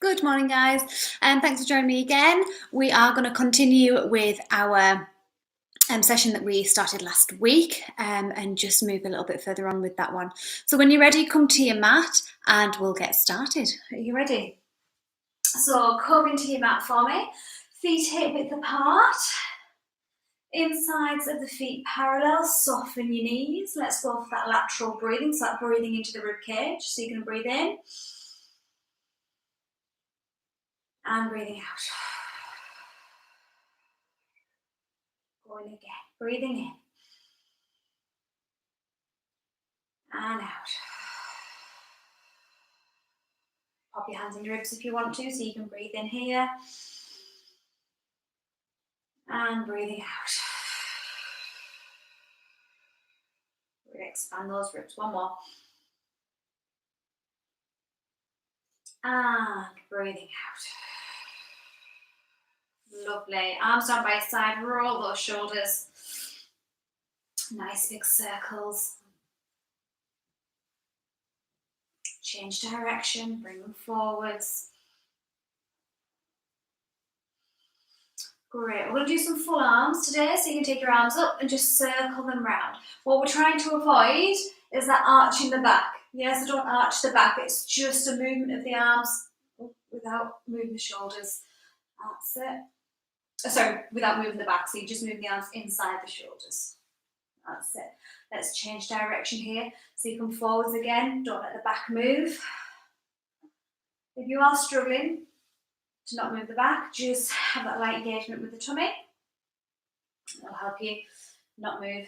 Good morning, guys, and thanks for joining me again. We are going to continue with our session that we started last week and just move a little bit further on with that one. So when you're ready, come to your mat and we'll get started. Are you ready? So come into your mat for me. Feet hip width apart. Insides of the feet parallel. Soften your knees. Let's go for that lateral breathing. So that breathing into the rib cage. So you're going to breathe in. And breathing out. Going again. Breathing in. And out. Pop your hands in your ribs if you want to, so you can breathe in here. And breathing out. Really expand those ribs. One more. And breathing out. Lovely. Arms down by your side. Roll those shoulders. Nice big circles. Change direction. Bring them forwards. Great. We're going to do some full arms today, so you can take your arms up and just circle them round. What we're trying to avoid is that arch in the back. Yes, so don't arch the back. It's just a movement of the arms without moving the shoulders. That's it. Sorry, without moving the back. So you just move the arms inside the shoulders. That's it. Let's change direction here. So you come forwards again. Don't let the back move. If you are struggling to not move the back, just have that light engagement with the tummy. It'll help you not move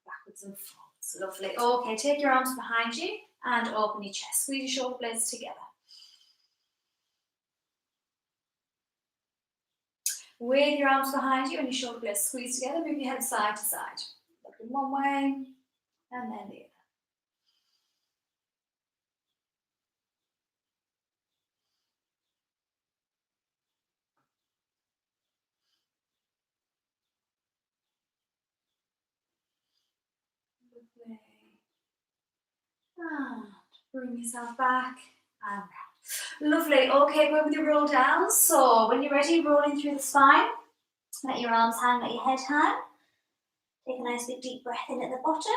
backwards and forwards. Lovely. Okay, take your arms behind you and open your chest. Squeeze your shoulder blades together. With your arms behind you and your shoulder blades squeeze together, move your head side to side. Looking one way and then the other. Lovely. And bring yourself back and round. Lovely. Okay, go with your roll down. So when you're ready, rolling through the spine. Let your arms hang, let your head hang. Take a nice big deep breath in at the bottom.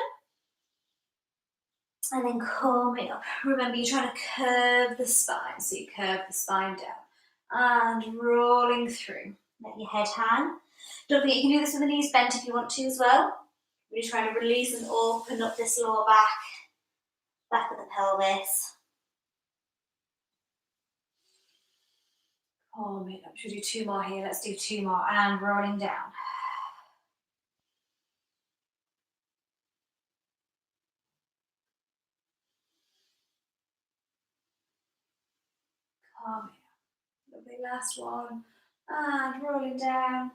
And then coming up. Remember, you're trying to curve the spine. So you curve the spine down. And rolling through. Let your head hang. Don't forget, you can do this with the knees bent if you want to as well. We're trying to release and open up this lower back of the pelvis. Coming up. Should we do two more here? Let's do two more. And rolling down. Coming up. Lovely, last one. And rolling down.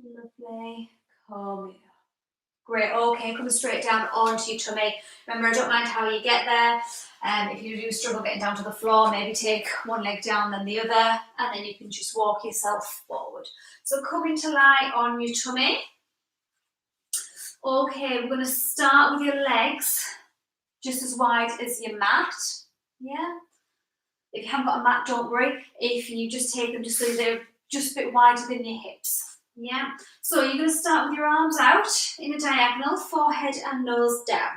Lovely. Coming up. Great. Okay, coming straight down onto your tummy. Remember, I don't mind how you get there. If you do struggle getting down to the floor, maybe take one leg down, then the other, and then you can just walk yourself forward. So coming to lie on your tummy. Okay, we're going to start with your legs just as wide as your mat. Yeah. If you haven't got a mat, don't worry. If you just take them just so they're just a bit wider than your hips. Yeah. So you're going to start with your arms out in a diagonal, forehead and nose down.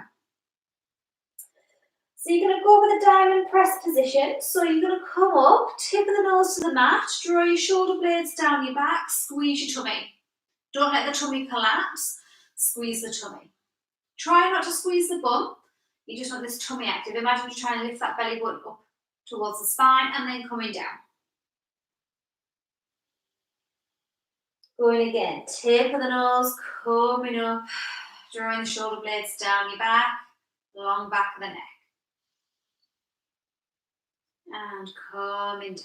So you're going to go with a diamond press position. So you're going to come up, tip of the nose to the mat, draw your shoulder blades down your back, squeeze your tummy. Don't let the tummy collapse, squeeze the tummy. Try not to squeeze the bum. You just want this tummy active. Imagine you're trying to lift that belly button up towards the spine and then coming down. Going again, tip of the nose, coming up, drawing the shoulder blades down your back, long back of the neck. And coming down.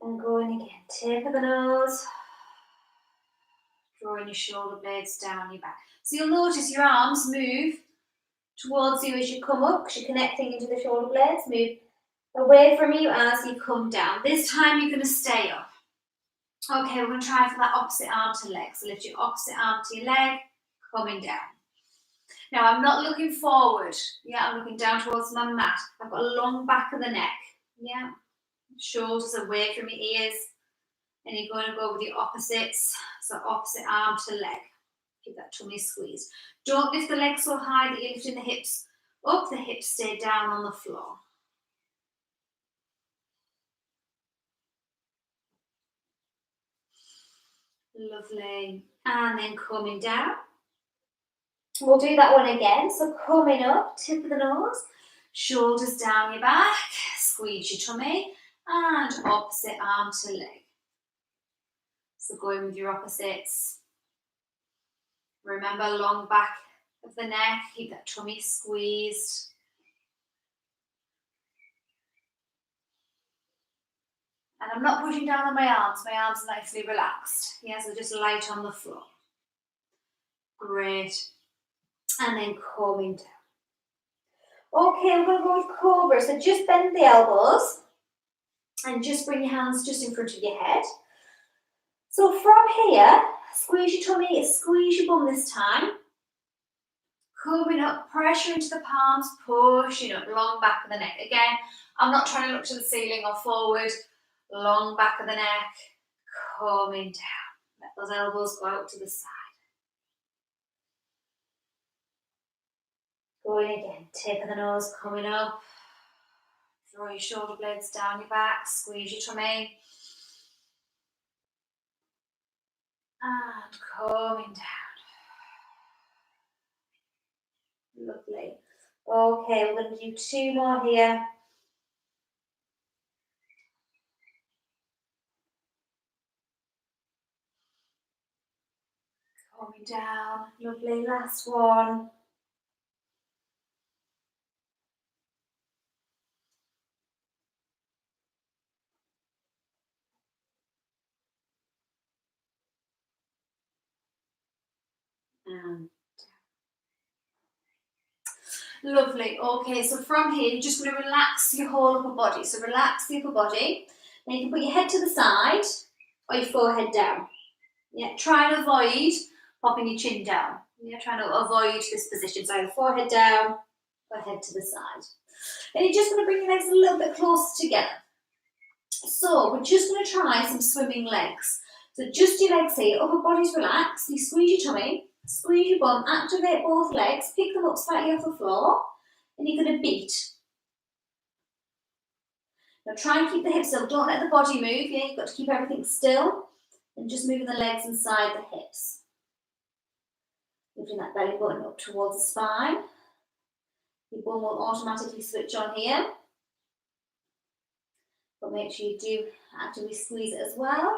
And going again, tip of the nose, drawing your shoulder blades down your back. So you'll notice your arms move towards you as you come up, because you're connecting into the shoulder blades. Move away from you as you come down. This time you're going to stay up. Okay, we're going to try for that opposite arm to leg. So lift your opposite arm to your leg, coming down. Now I'm not looking forward. Yeah, I'm looking down towards my mat. I've got a long back of the neck. Yeah, shoulders away from your ears. And you're going to go with your opposites. So opposite arm to leg. Keep that tummy squeezed. Don't lift the legs so high that you're lifting the hips up. The hips stay down on the floor. Lovely. And then coming down. We'll do that one again. So coming up, tip of the nose, shoulders down your back, squeeze your tummy, and opposite arm to leg. So going with your opposites. Remember, long back of the neck, keep that tummy squeezed. And I'm not pushing down on my arms are nicely relaxed. Yeah, so just light on the floor. Great. And then coming down. Okay, I'm going to go with cobra. So just bend the elbows and just bring your hands just in front of your head. So from here, squeeze your tummy, squeeze your bum this time. Coming up, pressure into the palms, pushing up, long back of the neck. Again, I'm not trying to look to the ceiling or forward. Long back of the neck, coming down. Let those elbows go out to the side. Going again, tip of the nose coming up. Throw your shoulder blades down your back, squeeze your tummy. And coming down. Lovely. Okay, we're going to do 2 more here. Coming down. Lovely. Last one. And lovely. Okay, so from here, you're just going to relax your whole upper body. So relax the upper body. Then you can put your head to the side or your forehead down. Yeah, try and avoid popping your chin down. Yeah, trying to avoid this position. So either forehead down or head to the side. Then you're just going to bring your legs a little bit closer together. So we're just going to try some swimming legs. So just your legs here, upper body's relaxed. You squeeze your tummy, squeeze your bum, activate both legs, pick them up slightly off the floor, and you're going to beat. Now try and keep the hips still. Don't let the body move. Yeah, you've got to keep everything still. And just moving the legs inside the hips. Lifting that belly button up towards the spine. Your bum will automatically switch on here. But make sure you do actively squeeze it as well.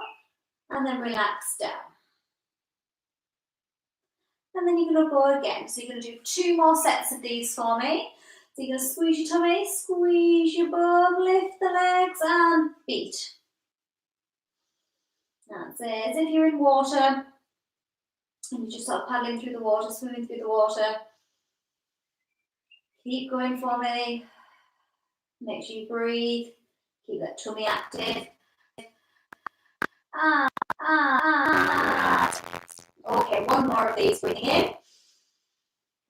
And then relax down. And then you're going to go again. So you're going to do 2 more sets of these for me. So you're going to squeeze your tummy, squeeze your bum, lift the legs and beat. That's it. As if you're in water and you're just sort of paddling through the water, swimming through the water. Keep going for me. Make sure you breathe. Keep that tummy active. Okay, 1 more of these. Breathing in.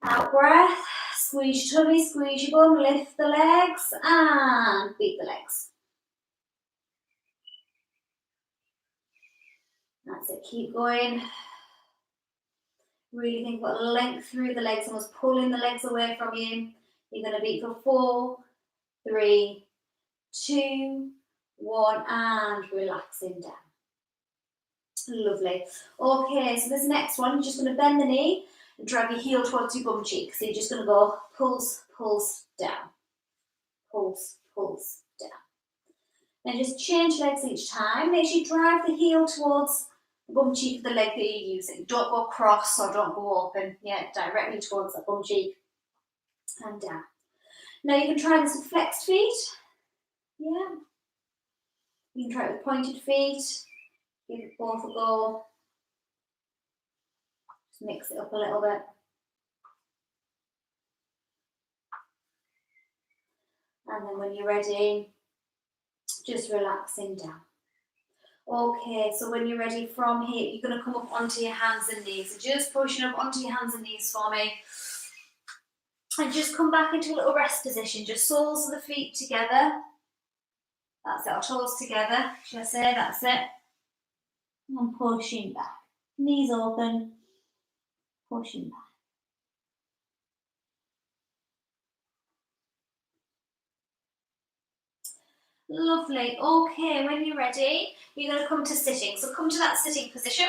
Out breath. Squeeze your tummy, squeeze your bum, lift the legs and beat the legs. That's it, keep going. Really think about length through the legs, almost pulling the legs away from you. You're going to beat for 4, 3, 2, 1 and relaxing down. Lovely. Okay, so this next one, you're just going to bend the knee and drag your heel towards your bum cheek. So you're just going to go pulse, pulse, down. Pulse, pulse, down. Then just change legs each time. Make sure you drive the heel towards the bum cheek of the leg that you're using. Don't go cross or don't go open. Yeah, directly towards that bum cheek and down. Now you can try this with flexed feet. Yeah. You can try it with pointed feet. Give it both a go. Just mix it up a little bit. And then when you're ready, Just relaxing down. Okay, so when you're ready from here, you're going to come up onto your hands and knees. So just pushing up onto your hands and knees for me. And just come back into a little rest position. Just soles of the feet together. That's it, our toes together. Should I say? That's it. And pushing back. Knees open. Pushing back. Lovely. Okay, when you're ready, you're going to come to sitting. So come to that sitting position.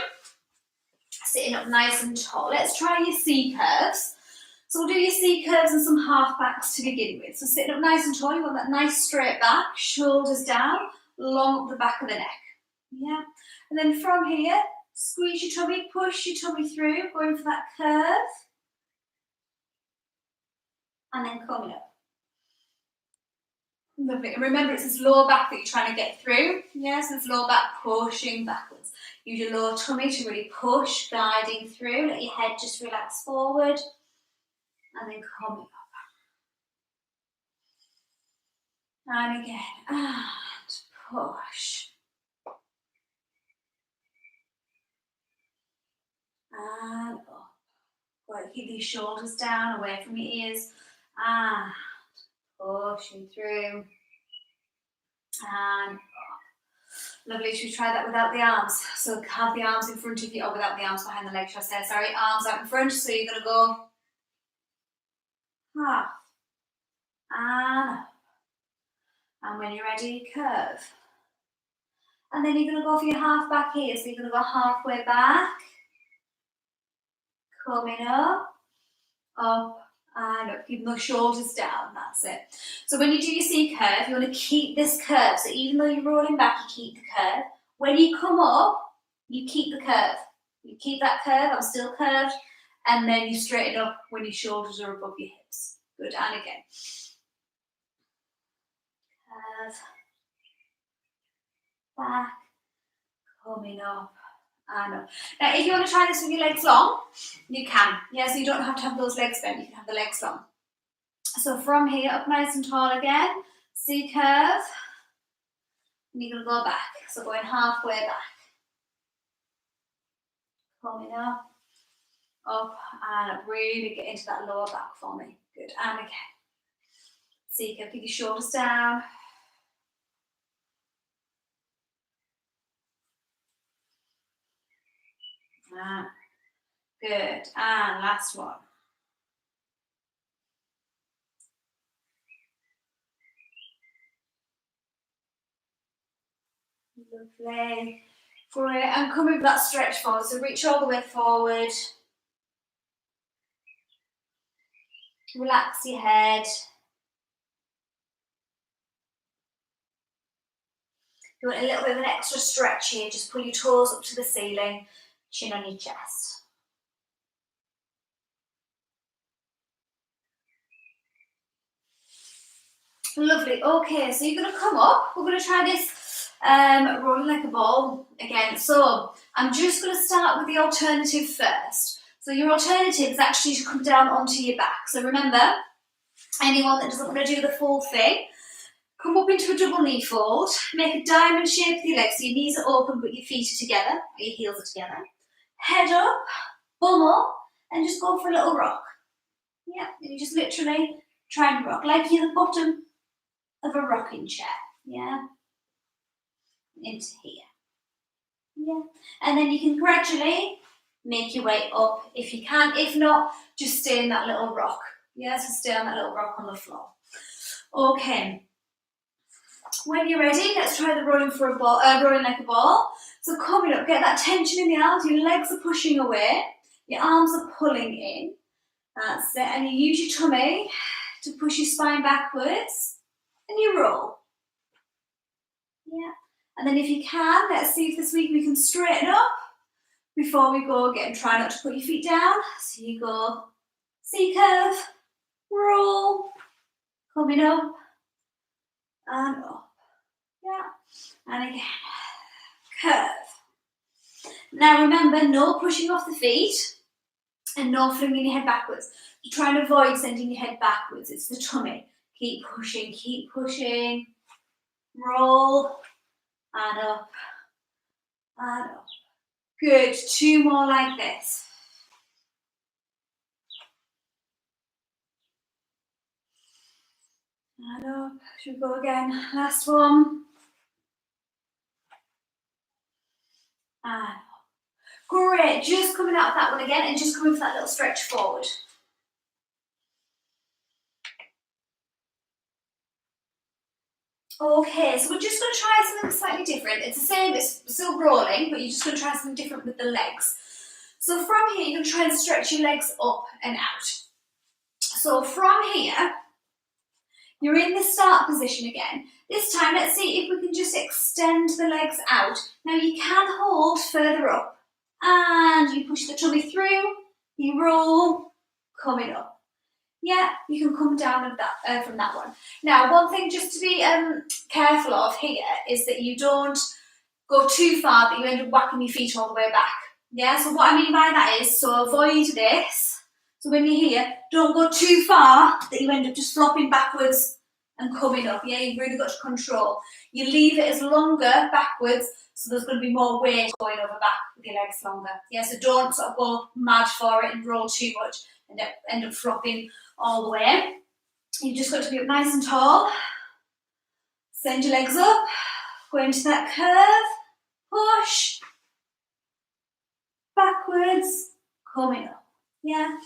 Sitting up nice and tall. Let's try your C curves. So we'll do your C curves and some half backs to begin with. So sitting up nice and tall, you want that nice straight back, shoulders down, long up the back of the neck. Yeah. And then from here, squeeze your tummy, push your tummy through, going for that curve. And then coming up. Lovely. And remember, it's this lower back that you're trying to get through. Yes, this lower back pushing backwards. Use your lower tummy to really push, guiding through. Let your head just relax forward. And then coming up. And again. And push. And up. Right, keep these shoulders down, away from your ears. And pushing through. And up. Lovely, should we try that without the arms? So have the arms in front of you, or without the arms behind the legs, should I say, sorry, arms out in front, so you're going to go half, and up. And when you're ready, curve. And then you're going to go for your half back here, so you're going to go halfway back, coming up, and up, keeping those shoulders down, that's it. So when you do your C curve, you want to keep this curve, so even though you're rolling back, you keep the curve. When you come up, you keep the curve. You keep that curve, I'm still curved, and then you straighten up when your shoulders are above your hips. Good, and again. Curve, back, coming up, and up. Now, if you want to try this with your legs long, you can. Yeah, so you don't have to have those legs bent, you can have the legs long. So from here, up nice and tall again, C curve, and you're going to go back. So going halfway back. Coming up, and up. Really get into that lower back for me. Good, and again. C curve, keep your shoulders down. Good, and last one. Lovely. Great, and come with that stretch forward, so reach all the way forward. Relax your head. You want a little bit of an extra stretch here, just pull your toes up to the ceiling, chin on your chest. Lovely, okay, so you're going to come up, we're going to try this rolling like a ball again. So I'm just going to start with the alternative first. So your alternative is actually to come down onto your back. So remember, anyone that doesn't want to do the full thing, come up into a double knee fold, make a diamond shape with your legs, so your knees are open but your feet are together, or your heels are together. Head up, bum up, and just go for a little rock. Yeah, and you just literally try and rock, like you're the bottom of a rocking chair, yeah, into here. Yeah, and then you can gradually make your way up if you can. If not, just stay in that little rock. Yeah, so stay on that little rock on the floor. Okay. When you're ready, let's try the rolling for a ball, rolling like a ball. So coming up, get that tension in the arms. Your legs are pushing away. Your arms are pulling in. That's it. And you use your tummy to push your spine backwards. And you roll. Yeah. And then if you can, let's see if this week we can straighten up before we go again. Try not to put your feet down. So you go C curve, roll, coming up, and up. Yeah. And again, curve. Now remember, no pushing off the feet and no flinging your head backwards. You try and avoid sending your head backwards. It's the tummy. Keep pushing, keep pushing. roll, and up, and up. Good, 2 more like this. And up, should we go again? Last one. And up. Great, just coming out of that one again and just coming for that little stretch forward. Okay, so we're just going to try something slightly different. It's the same, it's still rolling, but you're just going to try something different with the legs. So from here, you're going to try and stretch your legs up and out. So from here, you're in the start position again. This time, let's see if we can just extend the legs out. Now you can hold further up. And you push the tummy through, you roll, coming up. Yeah, you can come down of that, from that one. Now, one thing just to be careful of here is that you don't go too far that you end up whacking your feet all the way back. Yeah, so what I mean by that is, so avoid this. So when you're here, don't go too far that you end up just flopping backwards and coming up. Yeah, you've really got to control. You leave it as longer backwards, so there's going to be more weight going over back with your legs longer. Yeah, so don't sort of go mad for it and roll too much and end up flopping all the way. You've just got to be up nice and tall. Send your legs up, go into that curve, push, backwards, coming up. Yeah,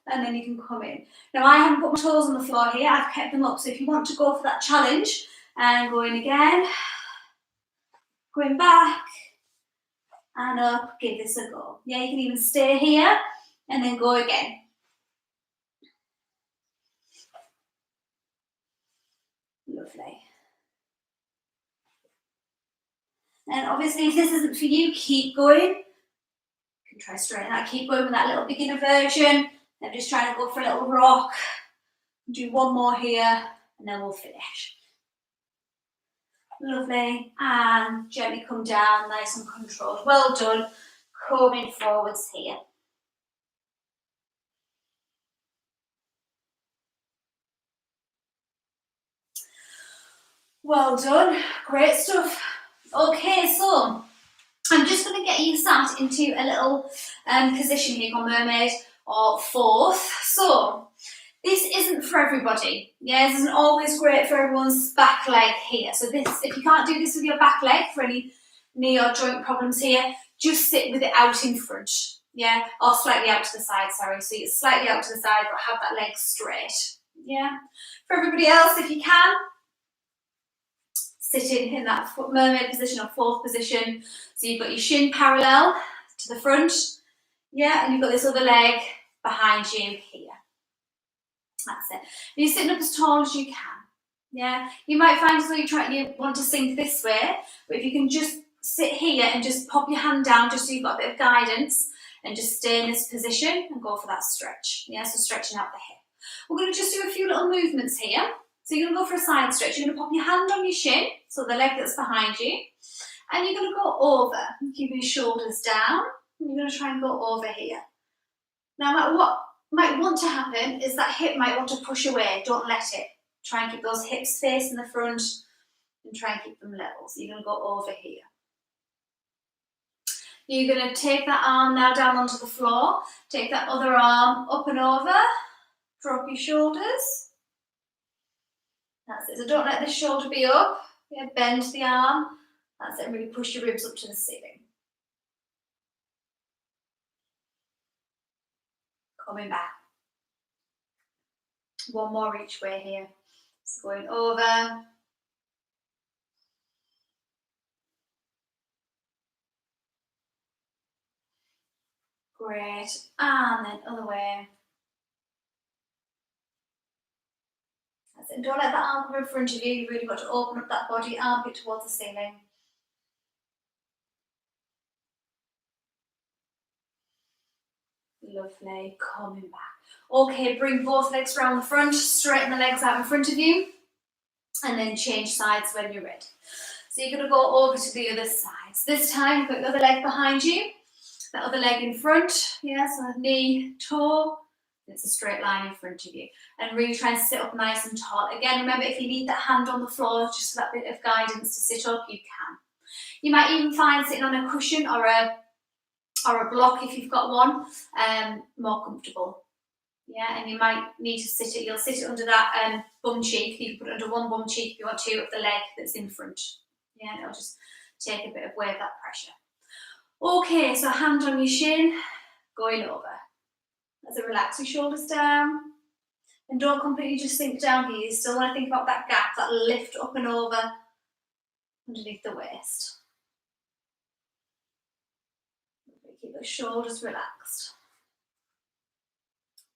and then you can come in. Now I haven't put my toes on the floor here, I've kept them up, so if you want to go for that challenge, and go in again, going back, and up, give this a go. Yeah, you can even stay here, and then go again. Lovely. And obviously, if this isn't for you, keep going. You can try straighten that, keep going with that little beginner version. I'm just trying to go for a little rock. Do one more here, and then we'll finish. Lovely. And gently come down, nice and controlled. Well done. Coming forwards here. Well done. Great stuff. Okay, so I'm just going to get you sat into a little position here called mermaid or fourth. So this isn't for everybody. Yeah, this isn't always great for everyone's back leg here. So this, if you can't do this with your back leg for any knee or joint problems here, just sit with it out in front. Yeah, or slightly out to the side, sorry. So it's slightly out to the side, but have that leg straight. Yeah. For everybody else, if you can, sitting in that mermaid position or fourth position. So you've got your shin parallel to the front. Yeah, and you've got this other leg behind you here. That's it. And you're sitting up as tall as you can. Yeah, you might find as though you want to sink this way, but if you can just sit here and just pop your hand down just so you've got a bit of guidance and just stay in this position and go for that stretch. Yeah, so stretching out the hip. We're going to just do a few little movements here. So you're going to go for a side stretch. You're going to pop your hand on your shin, so the leg that's behind you, and you're going to go over. Keep your shoulders down, and you're going to try and go over here. Now, what might want to happen is that hip might want to push away. Don't let it. Try and keep those hips facing the front and try and keep them level. So you're going to go over here. You're going to take that arm now down onto the floor. Take that other arm up and over. Drop your shoulders. That's it. So don't let the shoulder be up. Yeah, bend the arm. That's it. And really push your ribs up to the ceiling. Coming back. One more each way here. So going over. Great. And then other way. That's it. And don't let that arm come in front of you. You've really got to open up that body, armpit towards the ceiling. Lovely. Coming back. Okay, bring both legs around the front, straighten the legs out in front of you, and then change sides when you're ready. So you're going to go over to the other side. So this time, you've got the other leg behind you, the other leg in front, yeah, so knee, toe, It's a straight line in front of you. And really try and sit up nice and tall. Again, remember, if you need that hand on the floor, just for that bit of guidance to sit up, you can. You might even find sitting on a cushion or a block, if you've got one, more comfortable. Yeah, and you might need to sit it, you'll sit it under that bum cheek. You can put it under one bum cheek if you want to, of the leg that's in front. Yeah, and it'll just take a bit of away of that pressure. Okay, so hand on your shin, going over. As it relax your shoulders down. And don't completely just sink down here. You still want to think about that gap, that lift up and over underneath the waist. Keep those shoulders relaxed.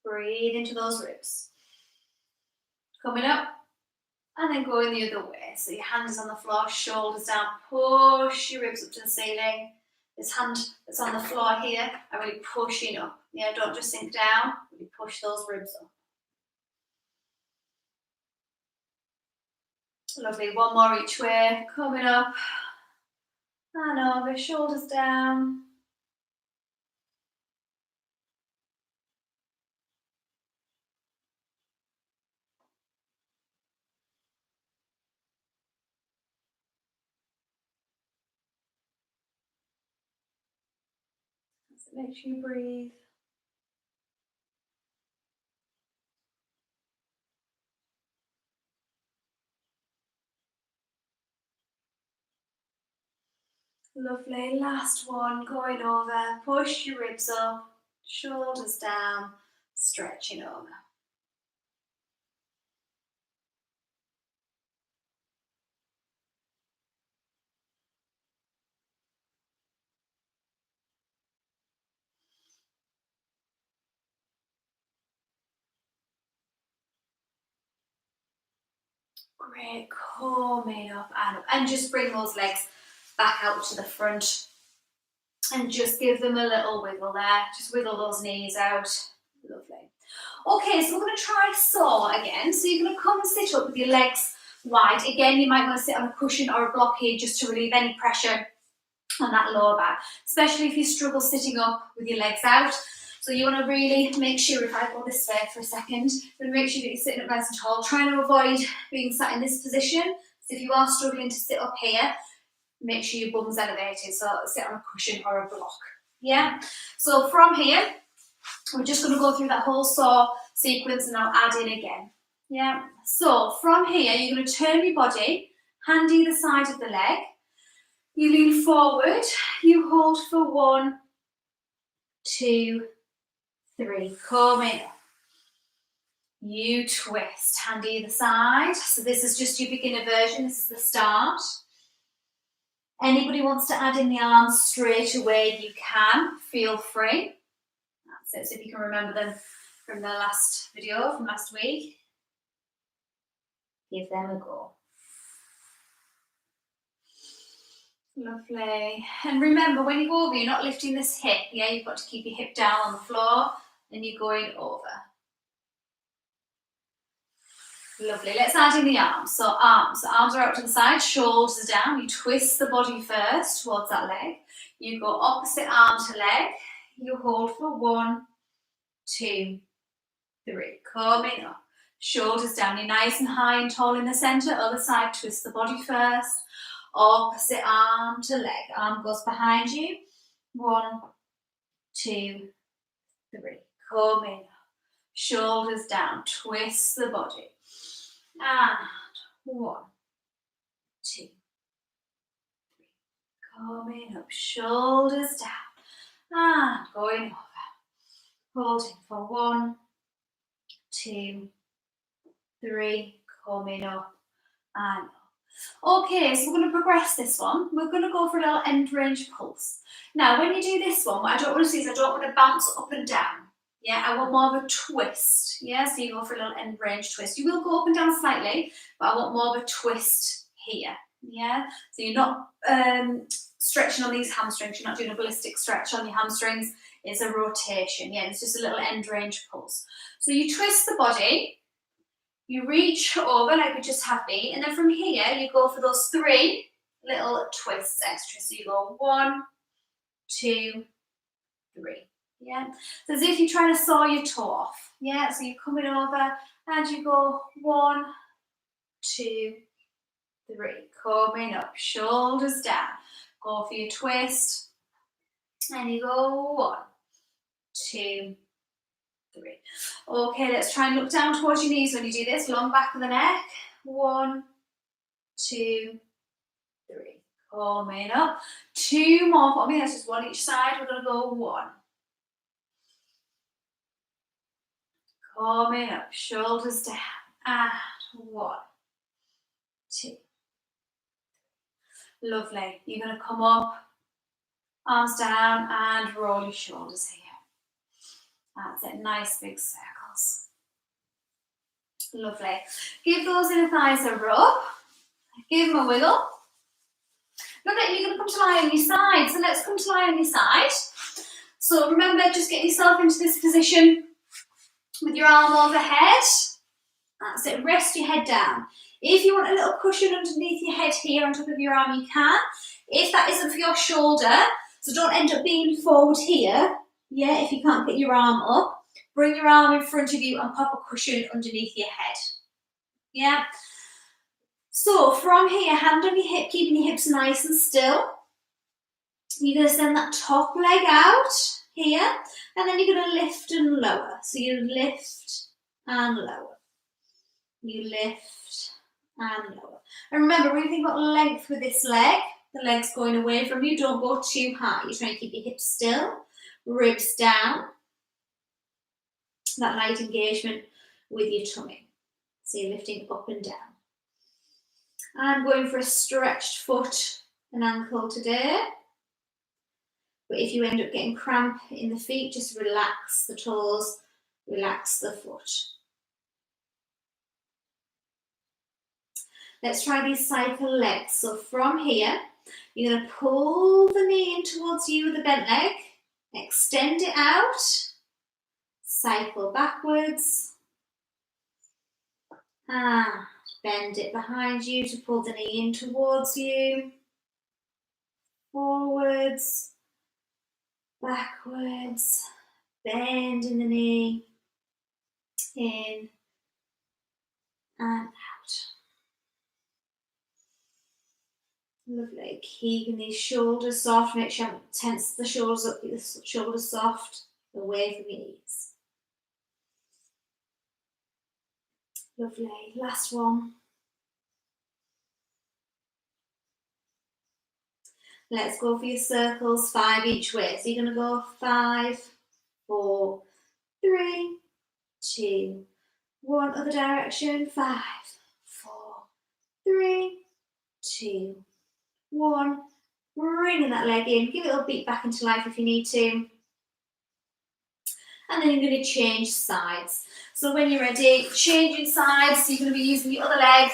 Breathe into those ribs. Coming up, and then going the other way. So your hand is on the floor, shoulders down, push your ribs up to the ceiling. This hand that's on the floor here, I'm really pushing up. Yeah, don't just sink down, really push those ribs up. Lovely, one more each way, coming up, and over, shoulders down. So make sure you breathe. Lovely, last one, going over, push your ribs up, shoulders down, stretching over. Great, coming up and up. And just bring those legs back out to the front. And just give them a little wiggle there. Just wiggle those knees out. Lovely. Okay, so we're going to try saw again. So you're going to come and sit up with your legs wide. Again, you might want to sit on a cushion or a block here just to relieve any pressure on that lower back, especially if you struggle sitting up with your legs out. So you want to really make sure, if I go this way for a second, make sure that you're sitting up nice and tall, trying to avoid being sat in this position. So if you are struggling to sit up here, make sure your bum's elevated, so sit on a cushion or a block. Yeah? So from here, we're just going to go through that whole saw sequence and I'll add in again. Yeah? So from here, you're going to turn your body, hand either side of the leg. You lean forward, you hold for 1, 2, 3, coming up. You twist, hand either side. So this is just your beginner version, this is the start. Anybody wants to add in the arms straight away, you can, feel free. That's it, so if you can remember them from the last video, from last week, give them a go. Lovely. And remember, when you go over, you're not lifting this hip, yeah? You've got to keep your hip down on the floor, and you're going over. Lovely. Let's add in the arms. So arms are out to the side, shoulders are down. You twist the body first towards that leg. You go opposite arm to leg. You hold for 1, 2, 3. Coming up. Shoulders down. You're nice and high and tall in the centre. Other side, twist the body first. Opposite arm to leg. Arm goes behind you. 1, 2, 3. Coming up. Shoulders down. Twist the body. And 1, 2, 3. Coming up, shoulders down. And going over. Holding for 1, 2, 3. Coming up and up. Okay, so we're going to progress this one. We're going to go for a little end range pulse. Now, when you do this one, what I don't want to see is I don't want to bounce up and down. Yeah, I want more of a twist. Yeah, so you go for a little end range twist. You will go up and down slightly, but I want more of a twist here. Yeah, so you're not stretching on these hamstrings. You're not doing a ballistic stretch on your hamstrings. It's a rotation. Yeah, it's just a little end range pulse. So you twist the body. You reach over like we just have been, and then from here you go for those 3 little twists extra. So you go 1, 2, 3. Yeah, so as if you're trying to saw your toe off. Yeah, so you're coming over and you go 1, 2, 3. Coming up, shoulders down. Go for your twist. And you go 1, 2, 3. Okay, let's try and look down towards your knees when you do this. Long back of the neck. 1, 2, 3. Coming up. 2 more for me. That's just 1 each side. We're going to go 1. Coming up. Shoulders down. And 1, 2. Lovely. You're going to come up, arms down, and roll your shoulders here. That's it. Nice big circles. Lovely. Give those inner thighs a rub. Give them a wiggle. Lovely. You're going to come to lie on your side. So let's come to lie on your side. So remember, just get yourself into this position with your arm overhead. That's it. Rest your head down. If you want a little cushion underneath your head here on top of your arm, you can. If that isn't for your shoulder, so don't end up being forward here. Yeah, if you can't get your arm up, bring your arm in front of you and pop a cushion underneath your head. Yeah. So from here, hand on your hip, keeping your hips nice and still. You're going to send that top leg out here, and then you're going to lift and lower. So you lift and lower. You lift and lower. And remember, when you think about length with this leg, the leg's going away from you, don't go too high. You're trying to keep your hips still, ribs down. That light engagement with your tummy. So you're lifting up and down. I'm going for a stretched foot and ankle today. But if you end up getting cramp in the feet, just relax the toes, relax the foot. Let's try these cycle legs. So from here, you're going to pull the knee in towards you with the bent leg, extend it out, cycle backwards, and bend it behind you to pull the knee in towards you, forwards, backwards, bend in the knee, in and out. Lovely. Keeping these shoulders soft. Make sure you haven't tensed the shoulders up. Keep the shoulders soft, away from your knees. Lovely. Last one. Let's go for your circles, 5 each way. So you're going to go 5, 4, 3, 2, 1. Other direction. 5, 4, 3, 2, 1. Bringing that leg in. Give it a little beat back into life if you need to. And then you're going to change sides. So when you're ready, changing sides. So you're going to be using the other leg.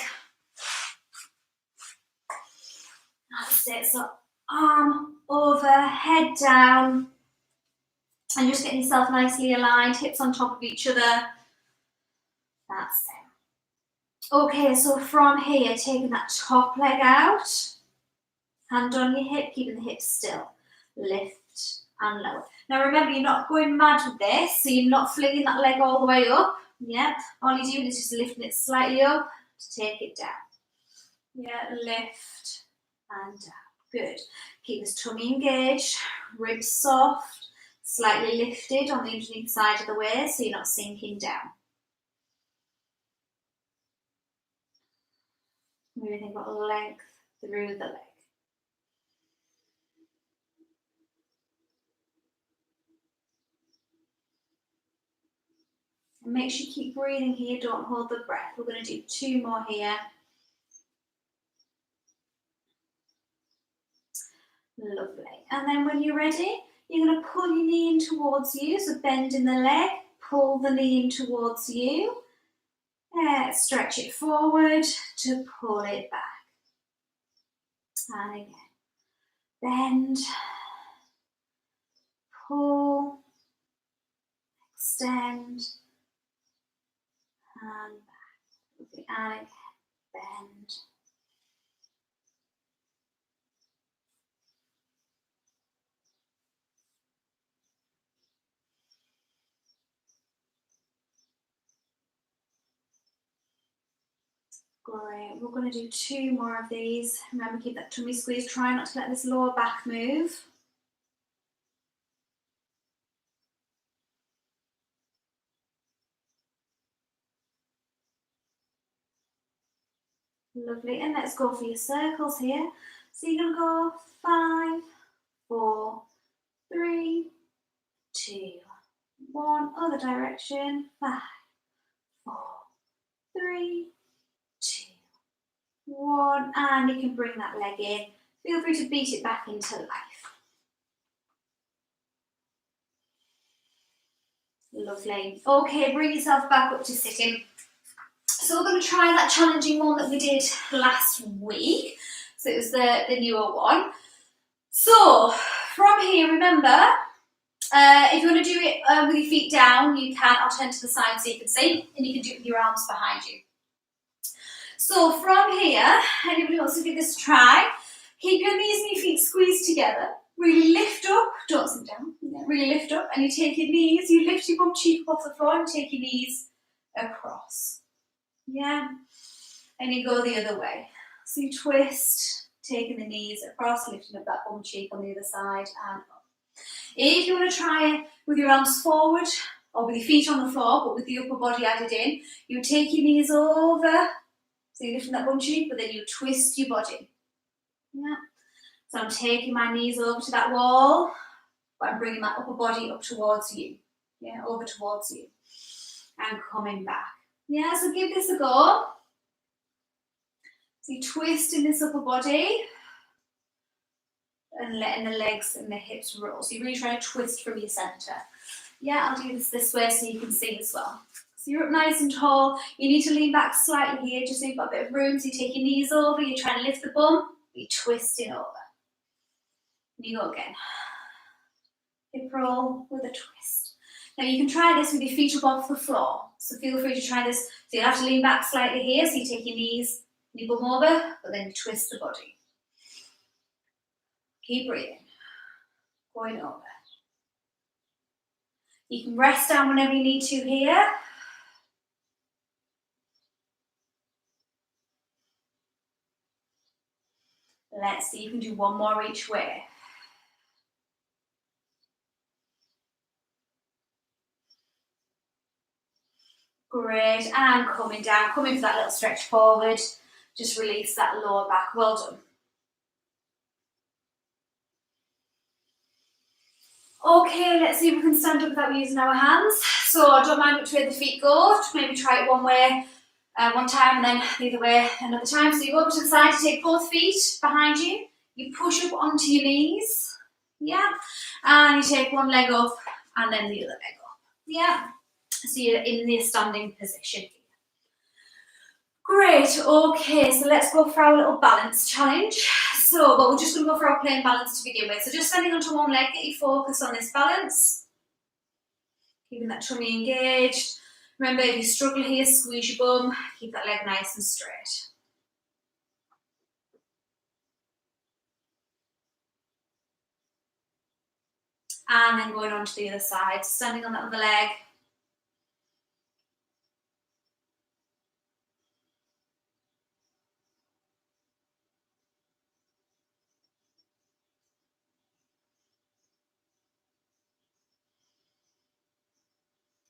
That's it. So arm over, head down. And just getting yourself nicely aligned. Hips on top of each other. That's it. Okay, so from here, taking that top leg out. Hand on your hip, keeping the hips still. Lift and lower. Now remember, you're not going mad with this, so you're not flinging that leg all the way up. Yeah, all you're doing is just lifting it slightly up to take it down. Yeah, lift and down. Good. Keep this tummy engaged, ribs soft, slightly lifted on the underneath side of the waist, so you're not sinking down. Really think about length through the leg. And make sure you keep breathing here, don't hold the breath. We're going to do 2 more here. Lovely. And then when you're ready, you're going to pull your knee in towards you, so bend in the leg, pull the knee in towards you. Stretch it forward to pull it back. And again. Bend, pull, extend, and back. And again. Bend. Great. We're going to do 2 more of these. Remember, keep that tummy squeeze. Try not to let this lower back move. Lovely. And let's go for your circles here. So you're going to go 5, 4, 3, 2, 1. Other direction. 5, 4, 3, 2, 1. And you can bring that leg in. Feel free to beat it back into life. Lovely. Okay, bring yourself back up to sitting. So we're going to try that challenging one that we did last week. So it was the newer one. So from here, remember, if you want to do it with your feet down, you can. I'll turn to the side so you can see, and you can do it with your arms behind you. So from here, anybody wants to give this a try, keep your knees and your feet squeezed together. Really lift up, don't sit down, really lift up, and you take your knees, you lift your bum cheek off the floor and take your knees across. Yeah, and you go the other way. So you twist, taking the knees across, lifting up that bum cheek on the other side and up. If you want to try it with your arms forward or with your feet on the floor, but with the upper body added in, you take your knees over, so you're lifting that bum cheek, but then you twist your body. Yeah. So I'm taking my knees over to that wall, but I'm bringing that upper body up towards you. Yeah, over towards you. And coming back. Yeah, so give this a go. So you twist in this upper body and letting the legs and the hips roll. So you're really trying to twist from your centre. Yeah, I'll do this way so you can see as well. So you're up nice and tall. You need to lean back slightly here just so you've got a bit of room. So you take your knees over, you're trying to lift the bum, you're twisting over. And you go again. Hip roll with a twist. Now you can try this with your feet up off the floor. So feel free to try this. So you'll have to lean back slightly here. So you take your knees, you bum over, but then you twist the body. Keep breathing. Going over. You can rest down whenever you need to here. Let's see, you can do 1 more each way. Great, and coming down, coming for that little stretch forward. Just release that lower back. Well done. Okay, let's see if we can stand up without using our hands. So don't mind which way the feet go. Just maybe try it one way, one time, and then the other way another time. So you go over to the side to take both feet behind you. You push up onto your knees. Yeah. And you take one leg up and then the other leg up. Yeah. So you're in the standing position. Great, okay, so let's go for our little balance challenge. But we're just going to go for our plain balance to begin with. So just standing onto one leg, get your focus on this balance. Keeping that tummy engaged. Remember, if you struggle here, squeeze your bum, keep that leg nice and straight. And then going on to the other side, standing on that other leg.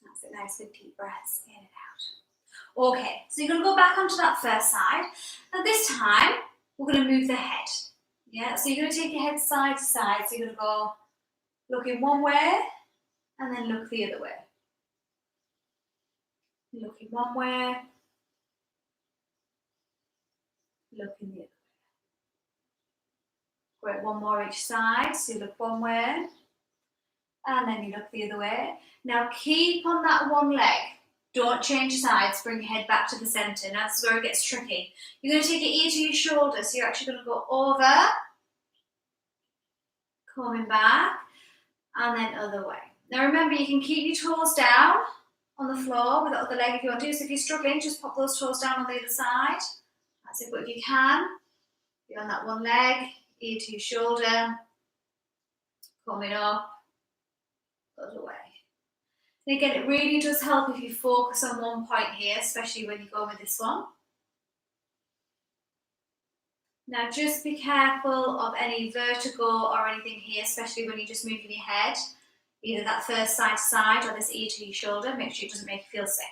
That's it, nice big deep breaths in and out. Okay, so you're going to go back onto that first side. And this time, we're going to move the head. Yeah, so you're going to take your head side to side. So you're going to go looking one way and then look the other way. Looking one way, looking the other way. Great, 1 more each side. So you look one way and then you look the other way. Now keep on that one leg. Don't change sides, bring your head back to the centre. Now this is where it gets tricky. You're going to take your ear to your shoulder, so you're actually going to go over, coming back, and then other way. Now remember, you can keep your toes down on the floor with the other leg if you want to. So if you're struggling, just pop those toes down on the other side. That's it, but if you can, be on that one leg, ear to your shoulder, coming up, other way. And again, it really does help if you focus on one point here, especially when you go with this one. Now just be careful of any vertigo or anything here, especially when you're just moving your head, either that first side to side or this ear to your shoulder. Make sure it doesn't make you feel sick.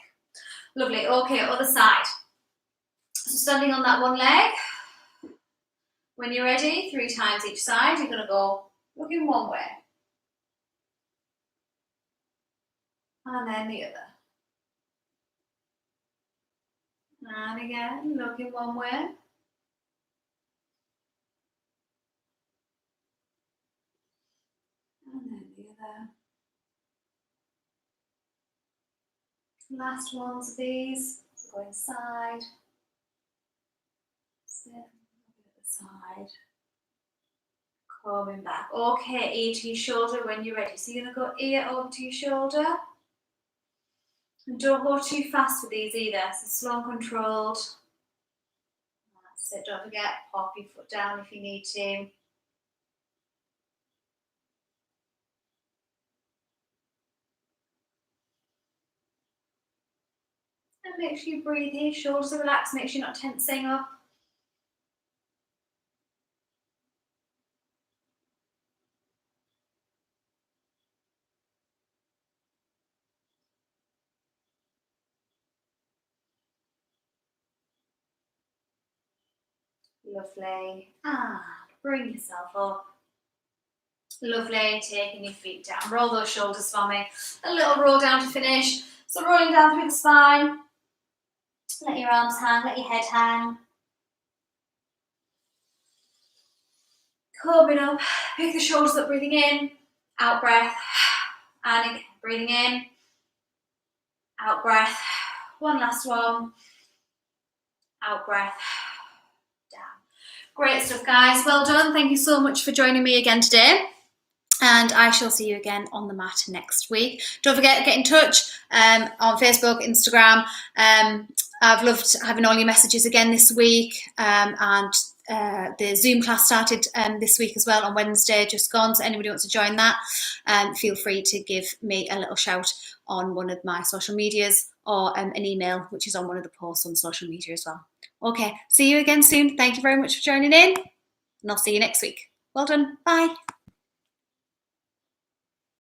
Lovely. Okay, other side. So standing on that one leg. When you're ready, 3 times each side, you're going to go looking one way. And then the other. And again, looking one way. And then the other. Last ones of these. So go inside. Sit. Look at the side. Coming back. Okay, ear to your shoulder when you're ready. So you're going to go ear over to your shoulder. And don't go too fast with these either. So slow and controlled. That's it. Don't forget, pop your foot down if you need to. And make sure you breathe here. Shoulders are relaxed. Make sure you're not tensing up. Lovely. And bring yourself up. Lovely. Taking your feet down. Roll those shoulders for me. A little roll down to finish. So rolling down through the spine. Let your arms hang. Let your head hang. Combing up. Pick the shoulders up. Breathing in. Out breath. And again. Breathing in. Out breath. One last one. Out breath. Great stuff, guys. Well done. Thank you so much for joining me again today. And I shall see you again on the mat next week. Don't forget to get in touch on Facebook, Instagram. I've loved having all your messages again this week. And the Zoom class started this week as well on Wednesday, just gone. So anybody wants to join that, feel free to give me a little shout on one of my social medias or an email, which is on one of the posts on social media as well. Okay, see you again soon. Thank you very much for joining in, and I'll see you next week. Well done. Bye.